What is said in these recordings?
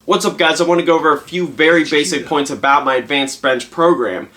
What's up, guys? I want to go over a few very basic points about my advanced bench program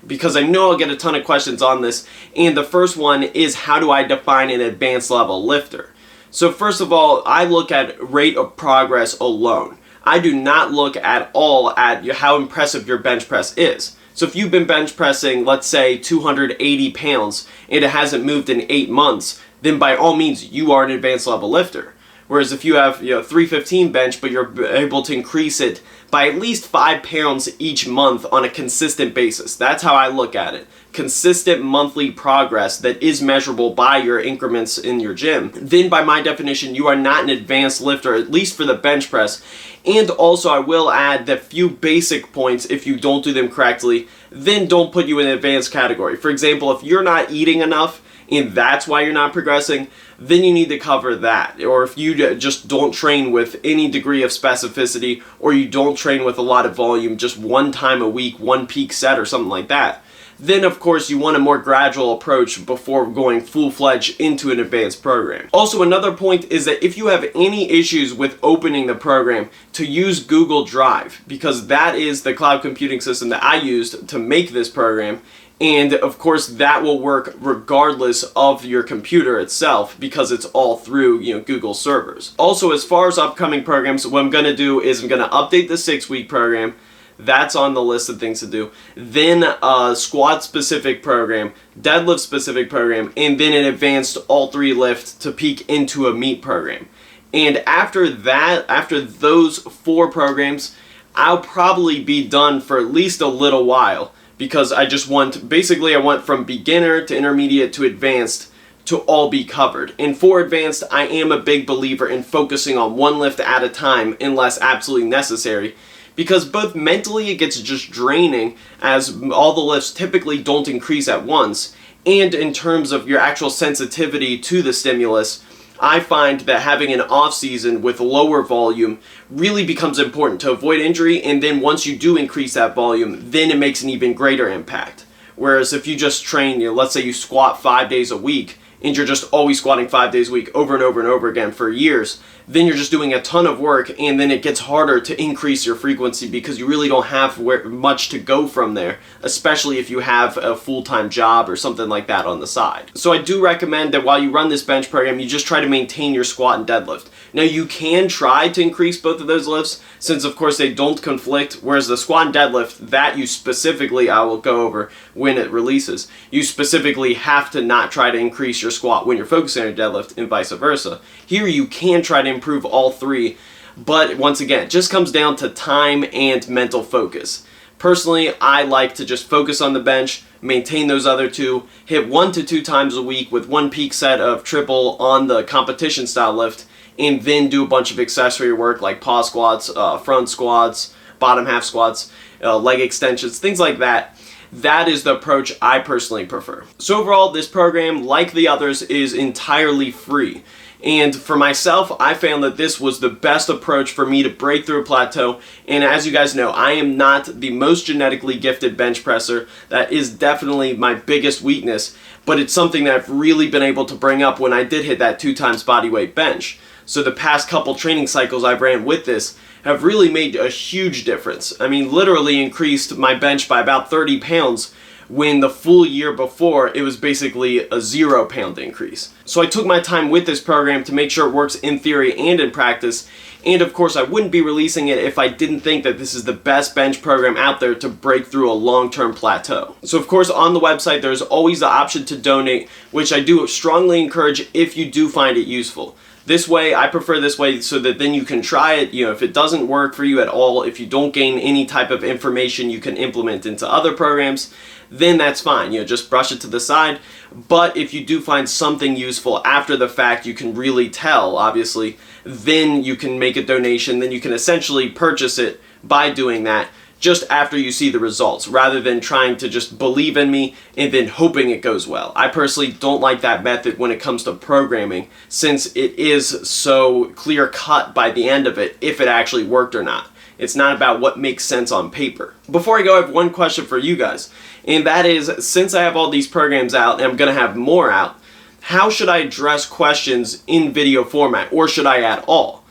because I know I'll get a ton of questions on this. And the first one is, how do I define an advanced level lifter? So first of all, I look at rate of progress alone. I do not look at all at how impressive your bench press is. So if you've been bench pressing, let's say 280 pounds and it hasn't moved in 8 months, then by all means you are an advanced level lifter. Whereas if you have 315 bench, but you're able to increase it by at least 5 pounds each month on a consistent basis. That's how I look at it. Consistent monthly progress that is measurable by your increments in your gym. Then by my definition, you are not an advanced lifter, at least for the bench press. And also I will add that few basic points, if you don't do them correctly, then don't put you in an advanced category. For example, if you're not eating enough, and that's why you're not progressing, then you need to cover that. Or if you just don't train with any degree of specificity, or you don't train with a lot of volume, just one time a week, one peak set or something like that, then of course you want a more gradual approach before going full-fledged into an advanced program. Also, another point is that if you have any issues with opening the program, to use Google Drive, because that is the cloud computing system that I used to make this program. And of course that will work regardless of your computer itself because it's all through Google servers. Also, as far as upcoming programs, what I'm going to do is I'm going to update the 6-week program. That's on the list of things to do. Then a squat specific program, deadlift specific program, and then an advanced all 3 lift to peak into a meet program. And after that, after those 4 programs, I'll probably be done for at least a little while. Because I want from beginner to intermediate to advanced to all be covered. And for advanced, I am a big believer in focusing on one lift at a time unless absolutely necessary. Because both mentally it gets just draining as all the lifts typically don't increase at once. And in terms of your actual sensitivity to the stimulus, I find that having an off season with lower volume really becomes important to avoid injury, and then once you do increase that volume, then it makes an even greater impact. Whereas if you just train, let's say you squat 5 days a week, and you're just always squatting 5 days a week over and over and over again for years, then you're just doing a ton of work, and then it gets harder to increase your frequency because you really don't have much to go from there, especially if you have a full-time job or something like that on the side. So I do recommend that while you run this bench program, you just try to maintain your squat and deadlift. Now you can try to increase both of those lifts, since of course they don't conflict, whereas the squat and deadlift, that you specifically, I will go over when it releases, you specifically have to not try to increase your squat when you're focusing on your deadlift and vice versa. Here you can try to improve all 3, but once again, it just comes down to time and mental focus. Personally, I like to just focus on the bench, maintain those other 2, hit 1 to 2 times a week with 1 peak set of triple on the competition style lift, and then do a bunch of accessory work like pause squats, front squats, bottom half squats, leg extensions, things like that. That is the approach I personally prefer. So overall, this program, like the others, is entirely free. And for myself, I found that this was the best approach for me to break through a plateau. And as you guys know, I am not the most genetically gifted bench presser. That is definitely my biggest weakness. But it's something that I've really been able to bring up when I did hit that 2 times body weight bench. So the past couple training cycles I've ran with this have really made a huge difference. I mean, literally increased my bench by about 30 pounds when the full year before it was basically a 0 pound increase. So I took my time with this program to make sure it works in theory and in practice. And of course, I wouldn't be releasing it if I didn't think that this is the best bench program out there to break through a long-term plateau. So of course, on the website, there's always the option to donate, which I do strongly encourage if you do find it useful. This way, I prefer this way so that then you can try it. If it doesn't work for you at all, if you don't gain any type of information you can implement into other programs, then that's fine. Just brush it to the side. But if you do find something useful after the fact, you can really tell, obviously, then you can make a donation. Then you can essentially purchase it by doing that just after you see the results, rather than trying to just believe in me and then hoping it goes well. I personally don't like that method when it comes to programming, since it is so clear cut by the end of it if it actually worked or not. It's not about what makes sense on paper. Before I go, I have one question for you guys, and that is, since I have all these programs out and I'm going to have more out, how should I address questions in video format, or should I at all?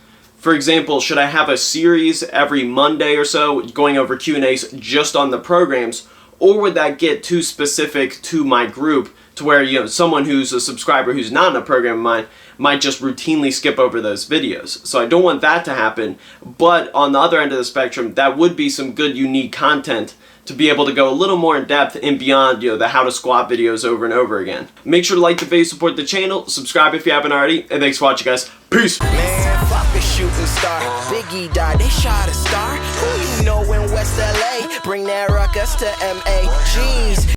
For example, should I have a series every Monday or so going over Q&As just on the programs, or would that get too specific to my group to where, you know, someone who's a subscriber who's not in a program of mine might just routinely skip over those videos? So I don't want that to happen, but on the other end of the spectrum, that would be some good unique content to be able to go a little more in depth and beyond, you know, the how to squat videos over and over again. Make sure to like the video, support the channel, subscribe if you haven't already, and thanks for watching, guys. Peace! Man, fuck a shooting star. Biggie died, they shot a star. Who you know in West LA? Bring that ruckus to MA. Jeez.